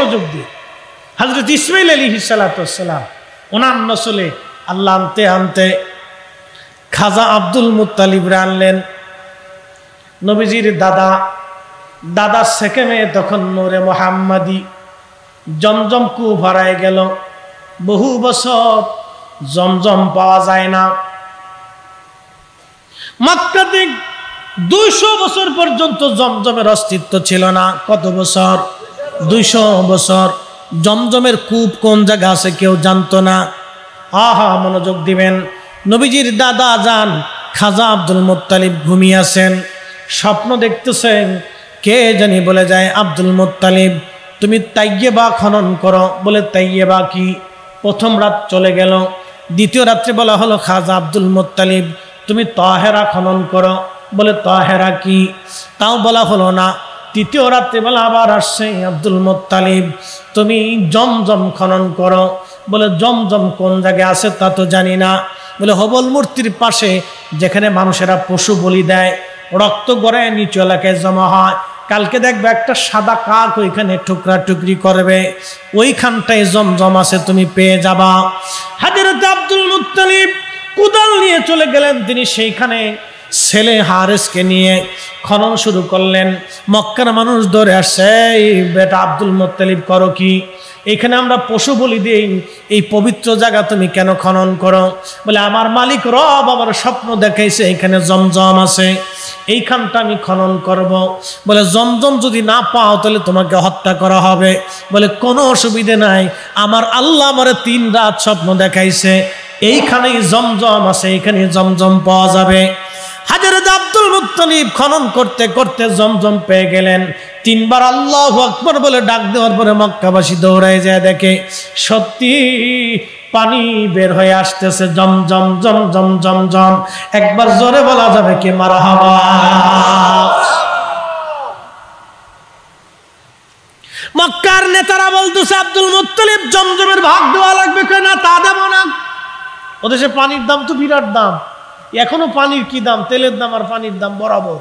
মনোযোগ দিয়ে। হযরত ইসমাঈল আলাইহিস সালাতু ওয়াস সালাম ওনার নসলে আল্লাহ আনতে আনতে খাজা আব্দুল মুত্তালিবরে আনলেন। নবীজির দাদা সেকেমে তখন নূরে মুহাম্মাদি জমজম কূপ হারায় গেল। বহু বছর জমজম পাওয়া যায় না। মক্কাতে 200 বছর পর্যন্ত জমজমের অস্তিত্ব ছিল না। কত বছর? 200 বছর। জমজমের কূপ কোন জায়গা আছে কেউ জানতো না। আহা, মনোযোগ দিবেন। নবীজির দাদা যান খাজা আব্দুল মুত্তালিব ঘুমিয়ে আছেন, স্বপ্ন দেখতেছেন। কে জানি বলে যায়, আব্দুল মুত্তালিব তুমি তাইয়েবা খনন করো। বলে তাইয়েবা কি? প্রথম রাত চলে গেল। দ্বিতীয় রাত্রে বলা হলো খাজা আব্দুল মুত্তালিব তুমি তাহেরা খনন করো। বলে তাহেরা কি? তাও বলা হলো না। তৃতীয় রাত্রে বলা আবার আসছে, আব্দুল মুত্তালিব তুমি জমজম খনন করো। বলে জমজম কোন জায়গায় আছে তা তো জানি না। বলে হবল মূর্তির পাশে যেখানে মানুষেরা পশু বলি দেয়, রক্ত গড়ায় নিচু এলাকায় জমা হয়, কালকে দেখবে একটা সাদা কাক ওইখানে টুকরা টুকরি করবে, ওইখানটায় জমজম আছে, তুমি পেয়ে যাবা। হযরত আব্দুল মুত্তালিব কুদাল নিয়ে চলে গেলেন। তিনি সেইখানে ছেলে হারেসকে নিয়ে খনন শুরু করলেন। মক্কার মানুষ ধরে আসছে, এই বেটা আব্দুল মুত্তালিব করো কি? এখানে আমরা পশু বলি দিই, এই পবিত্র জায়গা তুমি কেন খনন করো? বলে আমার মালিক রব আমার স্বপ্ন দেখাইছে এখানে জমজম আছে, এইখানটা আমি খনন করব। বলে জমজম যদি না পাও তাহলে তোমাকে হত্যা করা হবে। বলে কোনো অসুবিধে নাই, আমার আল্লাহ আমার 3 রাত স্বপ্ন দেখাইছে এইখানেই জমজম আছে, এইখানে জমজম পাওয়া যাবে। হযরত আব্দুল মুত্তালিব খনন করতে করতে জমজম পেয়ে গেলেন। 3 বার আল্লাহু আকবার বলে ডাক দেওয়ার পরে মক্কাবাসী দৌড়ায় যায়, দেখে সত্যি পানি বের হয়ে আসতেছে, জমজম জমজম জমজম। একবার জোরে বলা যাবে কি মারহাবা? মক্কার নেতারা বলতেছে আব্দুল মুত্তালিব জমজমের ভাগ দেওয়া লাগবে। কেন? তা দেব না। ওদেশে পানির দাম তো বিরাট দাম। এখনো পানির কি দাম? তেলের দাম আর পানির দাম বরাবর।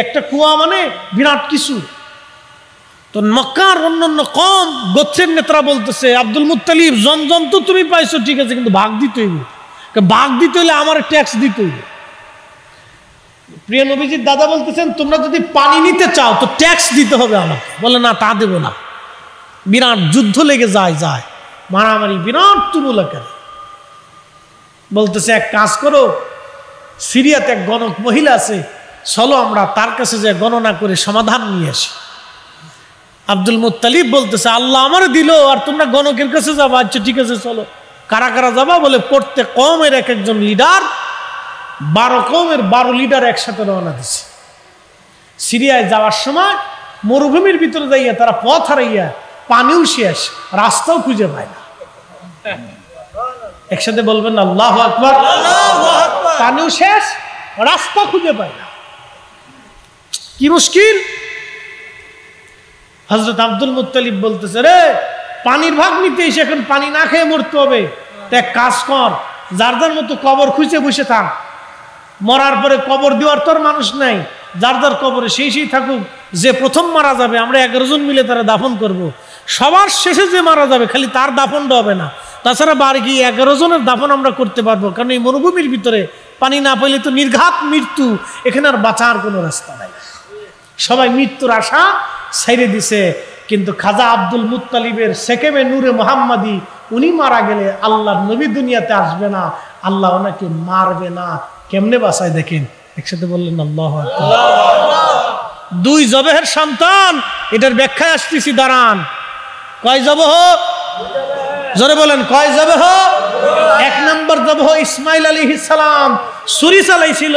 একটা কুয়া মানে বিরাট কিছু। তো মক্কার অন্যান্য কম গোত্রের নেতারা বলতেছে আব্দুল মুত্তালিব জমজম তো তুমি পাইছো ঠিক আছে, কিন্তু ভাগ দিতে হইবে। ভাগ দিতে হইলে আমার ট্যাক্স দিতে হইবে। প্রিয় নবীজির দাদা বলতেছেন তোমরা যদি পানি নিতে চাও তো ট্যাক্স দিতে হবে আমাকে। বলে না, তা দেব না। বিরাট যুদ্ধ লেগে যায়, মারামারি বিরাট তুমুল আকারে। বলতেছে এক কাজ করো, সিরিয়াতে এক গণক মহিলা আছে, চলো আমরা তার কাছে যে গণনা করে সমাধান নিয়ে আসি। আব্দুল মুত্তালিব বলতেছে আল্লাহ আমারে দিল আর তোমরা গণকের কাছে যাবা। আচ্ছা ঠিক আছে চলো। কারা কারা যাবা? বলে প্রত্যেক কওমের এক একজন লিডার, 12 কওমের 12 লিডার একসাথে রওনা দিছে। সিরিয়ায় যাওয়ার সময় মরুভূমির ভিতরে যাইয়া তারা পথ হারাইয়া, পানিও শেষ, রাস্তাও খুঁজে পায় না। একসাথে বলবেন আল্লাহু আকবার। পানিও শেষ, রাস্তা খুঁজে পায় না, কি মুশকিল। হযরত আব্দুল মুত্তালিব বলতেছে রে পানির ভাগ নিতে এসে এখন পানি না খেয়ে মরতে হবে। তো এক কাজ কর, যার যার মতো কবর খুঁজে বসে থাক। মরার পরে কবর দেওয়ার তোর মানুষ নাই, যার যার কবরে সেই থাকুক। যে প্রথম মারা যাবে আমরা 11 জন মিলে তারা দাফন করব। সবার শেষে যে মারা যাবে খালি তার দাফনটা হবে না, তাছাড়া বাকি 11 জনের দাফন আমরা করতে পারবো। কারণ এই মরুভূমির ভিতরে পানি না পেলে তো নির্ঘাত মৃত্যু, এখানে আর বাঁচার কোনো রাস্তা নাই। সবাই মৃত্যুর আশা ছেড়ে দিছে। কিন্তু খাজা আব্দুল মুত্তালিবের সেকেমে নূরে মুহাম্মাদি, উনি মারা গেলে আল্লাহর নবী দুনিয়াতে আসবে না, আল্লাহ ওনাকে মারবে না। কেমনে বাঁচায় দেখেন। একসাথে বললেন আল্লাহু আকবার। 2 জবেহের সন্তান, এটার ব্যাখ্যায় আসতেছি, দাঁড়ান। কয় জবহ? জোরে বলেন, কয় জবহ? 1 নম্বর জবহ ইসমাঈল আলাইহিস সালাম ছুরি চালাইছিল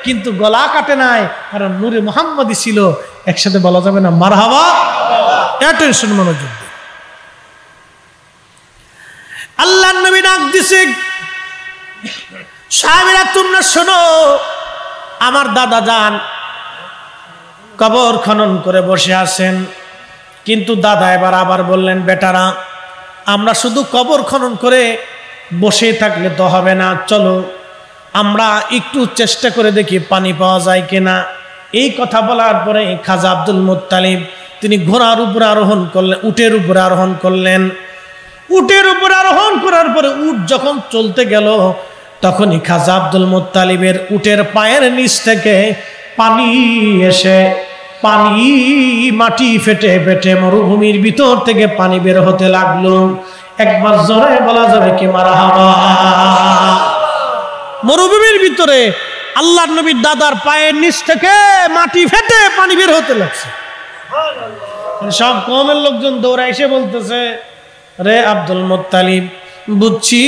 কিন্তু গলা কাটে নাই, কারণ নূরে মুহাম্মাদি ছিল। একসাথে বলা যাবে না মারহাবা? অ্যাটেনশন, মনোযোগ। আল্লাহর নবী ডাক দিছে, সাহাবীরা তোমরা শোনো, আমার দাদা যান কবর খনন করে বসে আছেন। কিন্তু দাদা এবার আবার বললেন, বেটারা আমরা শুধু কবর খনন করে বসে থাকলে তো হবে না, চলো আমরা একটু চেষ্টা করে দেখি পানি পাওয়া যায় কিনা। এই কথা বলার পরে খাজা আব্দুল মুত্তালিব তিনি ঘোড়ার উপরে আরোহণ করলেন, উটের উপরে আরোহণ করলেন। উটের উপরে আরোহণ করার পরে উট যখন চলতে গেল, তখনই খাজা আব্দুল মুত্তালিবের উটের পায়ের নিচ থেকে পানি এসে মাটি ফেটে ফেটে মরুভূমির ভিতর থেকে পানি বের হতে লাগলো। একবার জোরে বলা যাবে কি মারহাবা। মরুভূমির ভিতরে আল্লাহর নবীর দাদার পায়ের নিচ থেকে মাটি ফেটে পানি বের হতে লাগছে। সব কওমের লোকজন দৌড়ে এসে বলতেছে, রে আব্দুল মুত্তালিব, বুঝছি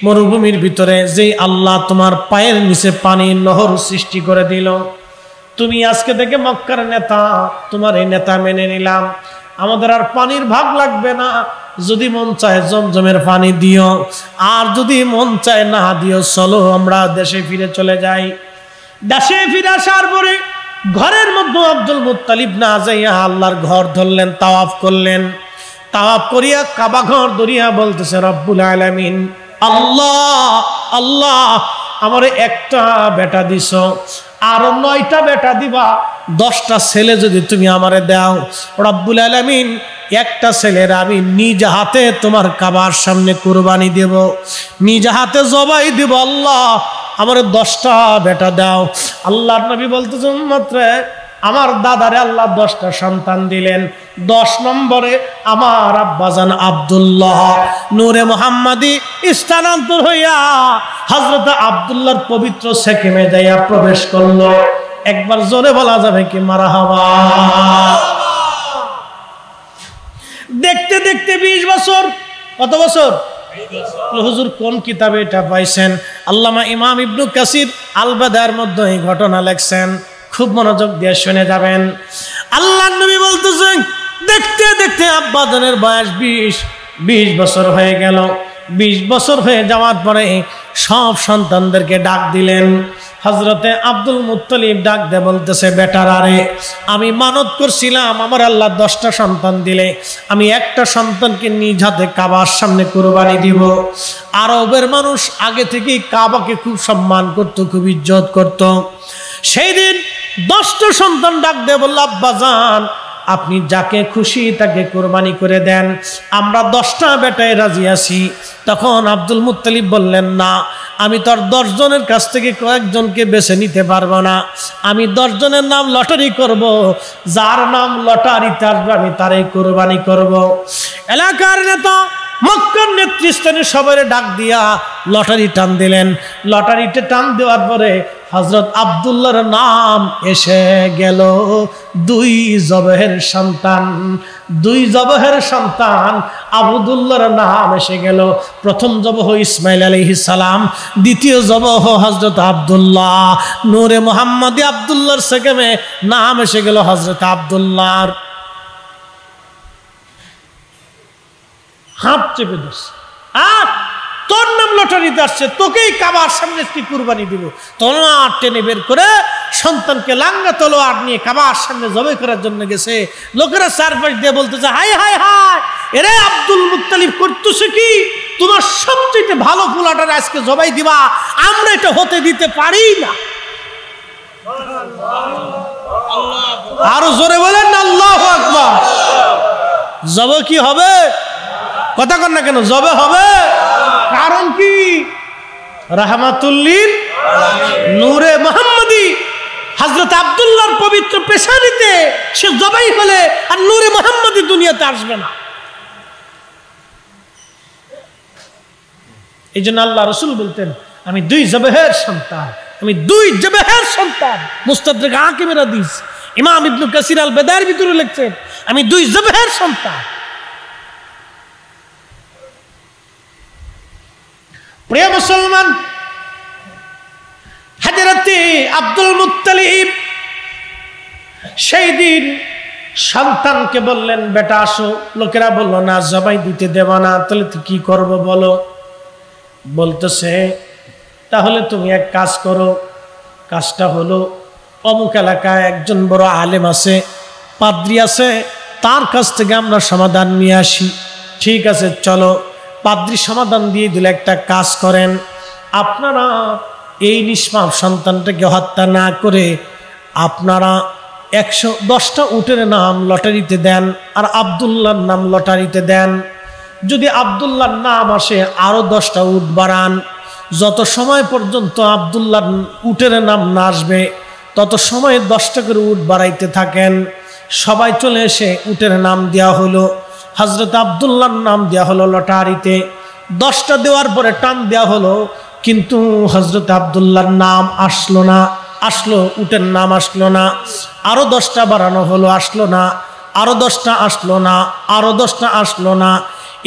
মরুভূমির ভিতরে যে আল্লাহ তোমার পায়ের নিচে পানির নহর সৃষ্টি করে দিল, তুমি আজকে থেকে মক্কার নেতা, তোমার এই নেতা মেনে নিলাম, আমাদের আর পানির ভাগ লাগবে না। যদি মন চায় জমজমের পানি দিও, আর যদি মন চায় না দিও, চলো আমরা দেশে ফিরে চলে যাই। দেশে ফিরে আসার পরে ঘরের মধ্যে আব্দুল মুত্তালিব না যাইয়া আল্লাহর ঘর ধরলেন, তাওয়াফ করলেন। তাওয়াফ করিয়া কাবা ঘর ধরিয়া বলতেছে, রব্বুল আলামিন, আল্লাহ আল্লাহ, আমারে একটা বেটা দিছ, আরো 9টা বেটা দিবা, 10টা ছেলে যদি তুমি আমারে দাও, রব্বুল আলামিন, একটা ছেলের আমি নিজ হাতে তোমার কাবার সামনে কুরবানি দেব, নিজ হাতে জবাই দেব। আল্লাহ, আমারে 10টা বেটা দাও। আল্লাহর নবী বলতেছেন, মাত্র আমার দাদারে আল্লাহ 10টা সন্তান দিলেন। 10 নম্বরে আমার আব্বাজান আব্দুল্লাহ নূরে মুহাম্মাদি স্থানান্তর হইয়া হযরত আব্দুল্লাহর পবিত্র সেকেমে যাইয়া প্রবেশ করলো। একবার জোরে বলা যাবে কি মারহাবা। দেখতে দেখতে 20 বছর, কত বছর? হুজুর কোন কিতাবে এটা পাইছেন? আল্লামা ইমাম ইবনু কাসির আল বাদার মধ্যে এই ঘটনা লেখছেন, খুব মনোযোগ দিয়ে শুনে যাবেন। আল্লাহর নবী বলতেছেন, দেখতে দেখতে আব্বাজানের বয়স 20 বছর হয়ে গেল। 20 বছর হয়ে যাওয়ার পরে সব সন্তানদেরকে ডাক দিলেন। হযরতে আব্দুল মুত্তালিব ডাক দিয়ে বলতেছে, বেটারা রে, আমি মানত করছিলাম আমার আল্লাহ 10টা সন্তান দিলে আমি একটা সন্তানকে নিজ হাতে কাবার সামনে কুরবানি দিব। আরবের মানুষ আগে থেকেই কাবাকে খুব সম্মান করত, খুব ইজ্জত করত। সেই দিন 10টা সন্তান ডাক দিয়ে বলল, আব্বাজান, আপনি যাকে খুশি তাকে কোরবানি করে দেন, আমরা 10টা বেটায় রাজি আছি। তখন আব্দুল মুত্তালিব বললেন, না, আমি তো আর 10 জনের কাছ থেকে কয়েকজনকে বেছে নিতে পারবো না, আমি 10 জনের নাম লটারি করব, যার নাম লটারিতে আসবে আমি তারই কোরবানি করব। এলাকার নেতা মক্কার নেতৃস্থানে সবাই ডাক দিয়া লটারি টান দিলেন। লটারিতে টান দেওয়ার পরে হযরত আব্দুল্লাহর নাম এসে গেল। 2 জবহের সন্তান আবদুল্লাহর নাম এসে গেল। প্রথম জবহ ইসমাইল আলাইহিস সালাম, দ্বিতীয় জবহ হযরত আব্দুল্লাহ নূরে মুহাম্মাদি আব্দুল্লাহর সেকেমে নাম এসে গেল হযরত আব্দুল্লাহর। হাত চেপে ধরছে, তোর নাম লটারিতে আসছে, তোকেই কাবার সামনে কি কুরবানি দিব। তলোয়ার টেনে বের করে সন্তানকে লাঙ্গা তলোয়ার নিয়ে কাবার সামনে জবাই করার জন্য গেছে। লোকেরা চারপাশ দিয়ে বলতেছে, হাই হাই হাই, এরে আব্দুল মুত্তালিব করতেছে কি? তোমার সবচেয়ে ভালো পোলাটার আজকে জবাই দিবা, আমরা এটা হতে দিতে পারি না। আরো জোরে বলেন না আল্লাহু আকবার। জবাই কি হবে? কথা কন না কেন? জবে হবে। কারণ কি? রাহমাতুল লিল নূরে মুহাম্মাদি হযরত আব্দুল্লাহর পবিত্র পেশানিতে সে জবাই হলে আর নূরে মুহাম্মাদি দুনিয়াতে আসবে না। এই জন্য আল্লাহ রাসূল বলতেন, আমি 2 জবহের সন্তান, আমি 2 জবহের সন্তান। মুস্তাদরিক হাকিমের হাদিস, ইমাম ইবনে কাসির আল বাদার ভিতরে লিখছেন, আমি 2 জবহের সন্তান। প্রিয় মুসলমান, হযরতে আব্দুল মুত্তালিব সেই দিন সন্তানকে বললেন, বেটা আসো। লোকেরা বলল, না, জবাই দিতে দেব না। তাহলে তুই কি করবো বলো? বলতেছে, তাহলে তুমি এক কাজ করো। কাজটা হলো, অমুক এলাকায় একজন বড় আলেম আছে, পাদ্রী আছে, তার কাছ থেকে আমরা সমাধান নিয়ে আসি। ঠিক আছে, চলো। পাদ্রী সমাধান দিয়ে দিলে, একটা কাজ করেন, আপনারা এই নিষ্পাপ সন্তানটাকে হত্যা না করে আপনারা 110টা উটের নাম লটারিতে দেন আর আব্দুল্লাহর নাম লটারিতে দেন। যদি আব্দুল্লাহর নাম আসে আরো 10টা উট বাড়ান। যত সময় পর্যন্ত আব্দুল্লাহর উটের নাম না আসবে তত সময় 10টা করে উট বাড়াইতে থাকেন। সবাই চলে এসে উটের নাম দেওয়া হলো, হযরত আব্দুল্লাহর নাম দেওয়া হলো লটারিতে। 10টা দেওয়ার পরে টান দেওয়া হলো, কিন্তু হযরত আব্দুল্লাহর নাম আসলো না। আসলো, উটের নাম আসলো না। আরো 10টা বাড়ানো হলো, আসলো না। আরো 10টা আসলো না, আরো 10টা আসলো না।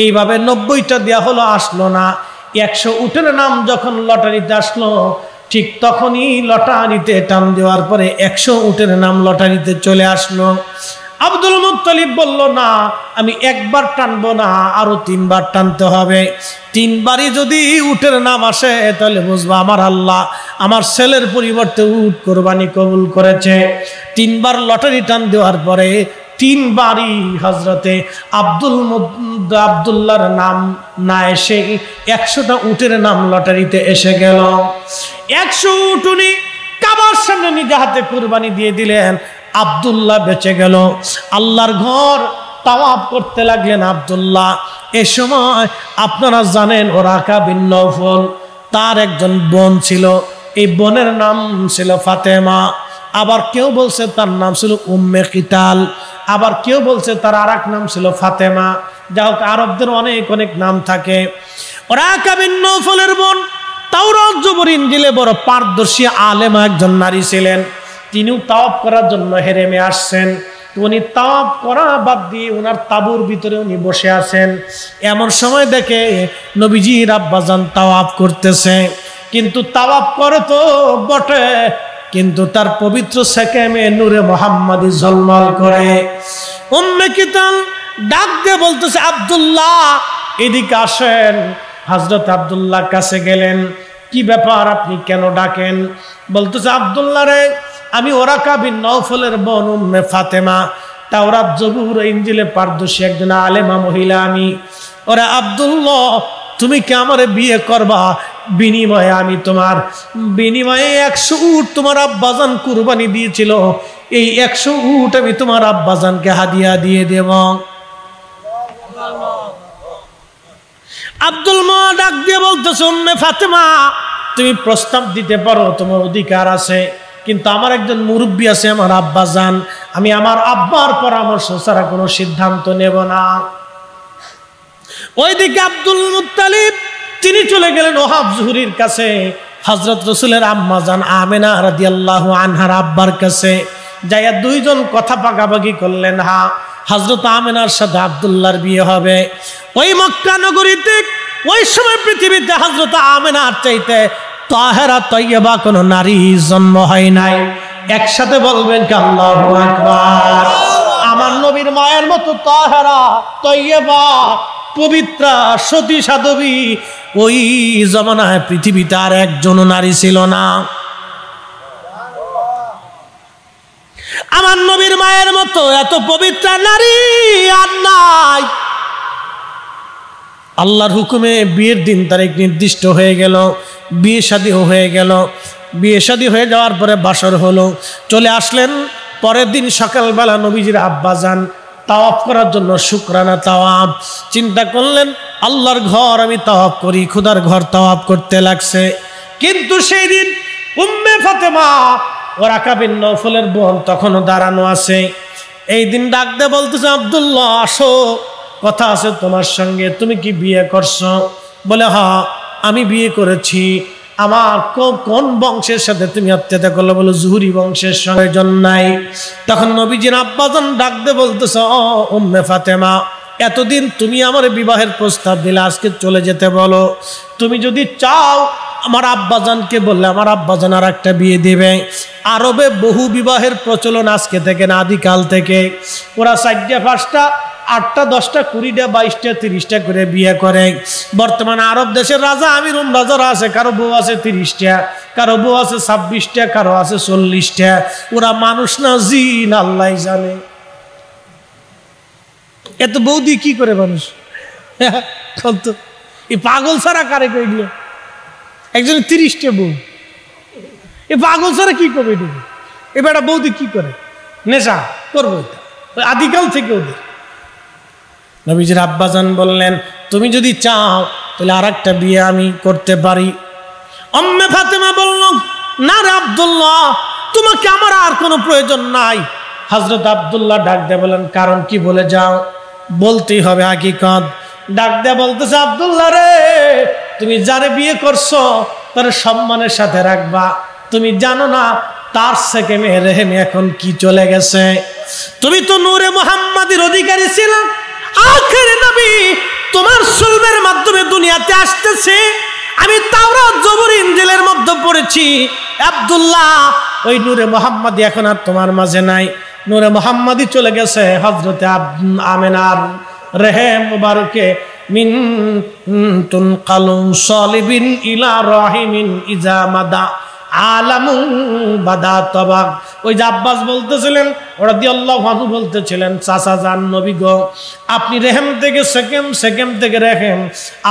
এইভাবে 90টা দেওয়া হলো, আসলো না। 100 উটের নাম যখন লটারিতে আসলো, ঠিক তখনই লটারিতে টান দেওয়ার পরে 100 উটের নাম লটারিতে চলে আসলো। আব্দুল মুত্তালিব বলল, না, আমি একবার টানবো না, আরো 3 বার টানতে হবে। 3 বারই যদি উটের নাম আসে তাহলে বুঝবো আমার আল্লাহ আমার ছেলের পরিবর্তে উট কোরবানি কবুল করেছে। 3 বার লটারি টান দেওয়ার পরে 3 বারই হযরতে আব্দুল্লাহর নাম না এসে 100টা উটের নাম লটারিতে এসে গেল। 100 উট উনি কাবার সামনে নিজে হাতে কুরবানি দিয়ে দিলেন। আব্দুল্লাহ বেঁচে গেল। আল্লাহর ঘর তাওয়াফ করতে লাগলেন আব্দুল্লাহ। এ সময় আপনারা জানেন ওরাকা বিন নওফল, তার একজন বোন ছিল। এই বোনের নাম ছিল ফাতেমা। আবার কেউ বলছে তার নাম ছিল উম্মে কিতাল, আবার কেউ বলছে তার আরেক নাম ছিল ফাতেমা। যা হোক, আরবদের অনেক অনেক নাম থাকে। ওরাকা বিন নওফলের বোন তাওরাত জবর ইনজিলে বড় পারদর্শী আলেমা একজন নারী ছিলেন। তিনিও তাওয়াফ করার জন্য হেরেমে আসছেন। উনি তাওয়াফ করা বাদ দিয়ে ওনার তাঁবুর ভিতরে উনি বসে আছেন। এমন সময় দেখে নবীজির আব্বাজান তাওয়াফ করতেছে। কিন্তু তাওয়াফ করে তো বটে, কিন্তু তার পবিত্র সেকেমে নূরে মুহাম্মাদি ঝলমল করে। উম্মে কিতাল ডাক দিয়ে বলতেছে, আব্দুল্লাহ এদিকে আসেন। হযরত আব্দুল্লাহ কাছে গেলেন। কি ব্যাপার, আপনি কেন ডাকেন? বলতেছে, আব্দুল্লাহ রে, আমি ওরাকা বিন নওফলের বোন উম্মে ফাতেমা, তাওরাত জবুর ইনজিলে পারদর্শী একজন আলেমা মহিলা আমি। ওরা আব্দুল্লাহ, তুমি কি আমারে বিয়ে করবা? বিনিময়ে আমি তোমার 100 উট তোমার আব্বাজান কুরবানি দিয়েছিল, এই 100 উট আমি তোমার আব্বাজানকে হাদিয়া দিয়ে দেব। আব্দুল মা ডাক দিয়ে বলতেছে, উম্মে ফাতেমা, তুমি প্রস্তাব দিতে পারো, তোমার অধিকার আছে, কিন্তু আমার একজন মুরব্বী আছে, আমার আব্বাজান, আমি আমার আব্বার পরামর্শ ছাড়া কোনো সিদ্ধান্ত নেব না। ওইদিকে আব্দুল মুত্তালিব তিনি চলে গেলেন ওহাব জুহরির কাছে, হযরত রাসূলের আম্মাজান আমেনা রাদিয়াল্লাহু আনহার আব্বার কাছে। যাইয়া দুইজন কথা পাকাপাকি করলেন, হ্যাঁ, হযরত আমেনার সাথে আব্দুল্লাহর বিয়ে হবে। ওই মক্কা নগরীতে ওই সময় পৃথিবীতে হযরত আমেনার চাইতে তাহেরা তৈয়বা কোনো নারী জন্ম হয় নাই। একসাথে বলবেন কি আল্লাহু আকবার। আমার নবীর মায়ের মতো তাহেরা তৈয়বা পবিত্রা সতী সাধবী ওই জমানায় পৃথিবীতে আর একজন নারী ছিল না। আমার নবীর মায়ের মতো এত পবিত্রা নারী আর নাই। আল্লাহর হুকুমে বিয়ের দিন তারিখ নির্দিষ্ট হয়ে গেল, বিয়ে শাদীও হয়ে গেল। বিয়ে শাদী হয়ে যাওয়ার পরে বাসর হলো, চলে আসলেন। পরের দিন সকালবেলা নবীজির আব্বাজান তাওয়াফ করার জন্য শুকরানা তাওয়াফ চিন্তা করলেন, আল্লাহর ঘর আমি তাওয়াফ করি, খোদার ঘর তাওয়াফ করতে লাগছে। কিন্তু সেই দিন উম্মে ফাতেমা ওরাকা বিন নওফলের বোন তখনও দাঁড়ানো আছে। এই দিন ডাক দিয়ে বলতেছে, আব্দুল্লাহ আসো, কথা আছে তোমার সঙ্গে। তুমি কি বিয়ে করছো? বলে, হ্যাঁ আমি বিয়ে করেছি। আমার কোন বংশের সাথে তুমি আত্মীয়তা করলে? বলো, জুহরি বংশের সঙ্গে নাই। তখন নবীজির আব্বাজান ডাক দিয়ে বলতেছে, ও উম্মে ফাতেমা, এতদিন তুমি আমার বিবাহের প্রস্তাব দিলে, আজকে চলে যেতে বলো। তুমি যদি চাও আমার আব্বাজানকে বললে আমার আব্বাজান আর একটা বিয়ে দেবে। আরবে বহু বিবাহের প্রচলন আজকে থেকে না, আদিকাল থেকে। ওরা 4টা 5টা 8টা 10টা 20টা 22টা 30টা করে বিয়ে করে। বর্তমানে আরব দেশের রাজা আমির রাজারা আছে, কারো বউ আছে 30টা, কারো বউ আছে 26টা, কারো আছে 40টা। ওরা মানুষ না জিন, আল্লাহ জানে। এত বউ দিয়ে কি করে মানুষ? এই পাগল ছাড়া কারে কইল? একজন 30টা বউ, এ পাগল ছাড়া কি করবে? এবার বৌদি কি করে? নেশা করবো, এটা ওই আদিকাল থেকে ওদের। নবীজির আব্বাজান বললেন, তুমি যদি চাও তাহলে আর একটা বিয়ে আমি করতে পারি। উম্মে ফাতেমা বলল, না রে আব্দুল্লাহ, তোমাকে আমার আর কোনো প্রয়োজন নাই। হযরত আব্দুল্লাহ ডাক দিয়ে বলেন, কারণ কি বলে যাও? বলতেই হবে হাকিকত। ডাক দিয়ে বলতেছে, আব্দুল্লাহ রে, তুমি যারে বিয়ে করছো তার সম্মানের সাথে রাখবা। তুমি জানো না তার সেকেন্ডে রেহেমে এখন কি চলে গেছে। তুমি তো নূরে মুহাম্মাদির অধিকারী ছিল, আখির নবী তোমার সুলবের মাধ্যমে দুনিয়াতে আসতেছে। আমি তাওরাত জবুর ইনজিলের মধ্যে পড়েছি, আব্দুল্লাহ ওই নূরে মুহাম্মাদি এখন আর তোমার মাঝে নাই। নূরে মুহাম্মাদি চলে গেছে হযরতে আমেনার রেহেম মুবারকে। মিন তুনকালু সালিবিন ইলা রাহিমিন ইজা মাদা আলামু বাদা তবাক। ওই যে আব্বাস বলতেছিলেন, রাদিয়াল্লাহু আনহু বলতেছিলেন, চাচা জান নবী গো, আপনি রেহেম থেকে সেকেম, সেকেম থেকে রেহেম,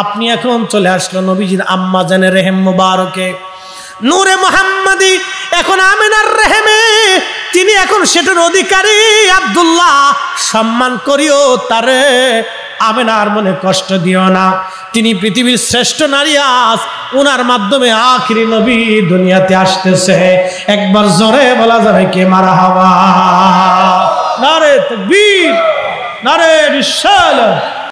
আপনি এখন চলে আসলো নবীজির আম্মা জানের রেহেম মুবারকে। নূরে মুহাম্মাদি এখন আমিনার রেহেমে, তিনি এখন সেটার অধিকারী। আব্দুল্লাহ সম্মান করিও তারে, আমিনার মনে কষ্ট দিও না। তিনি পৃথিবীর শ্রেষ্ঠ নারী, আজ ওনার মাধ্যমে আখিরি নবী দুনিয়াতে আসতেছে। একবার জোরে বলা যাবে কে মারহাবা? নারে তাকবীর, নারে রিসালাত।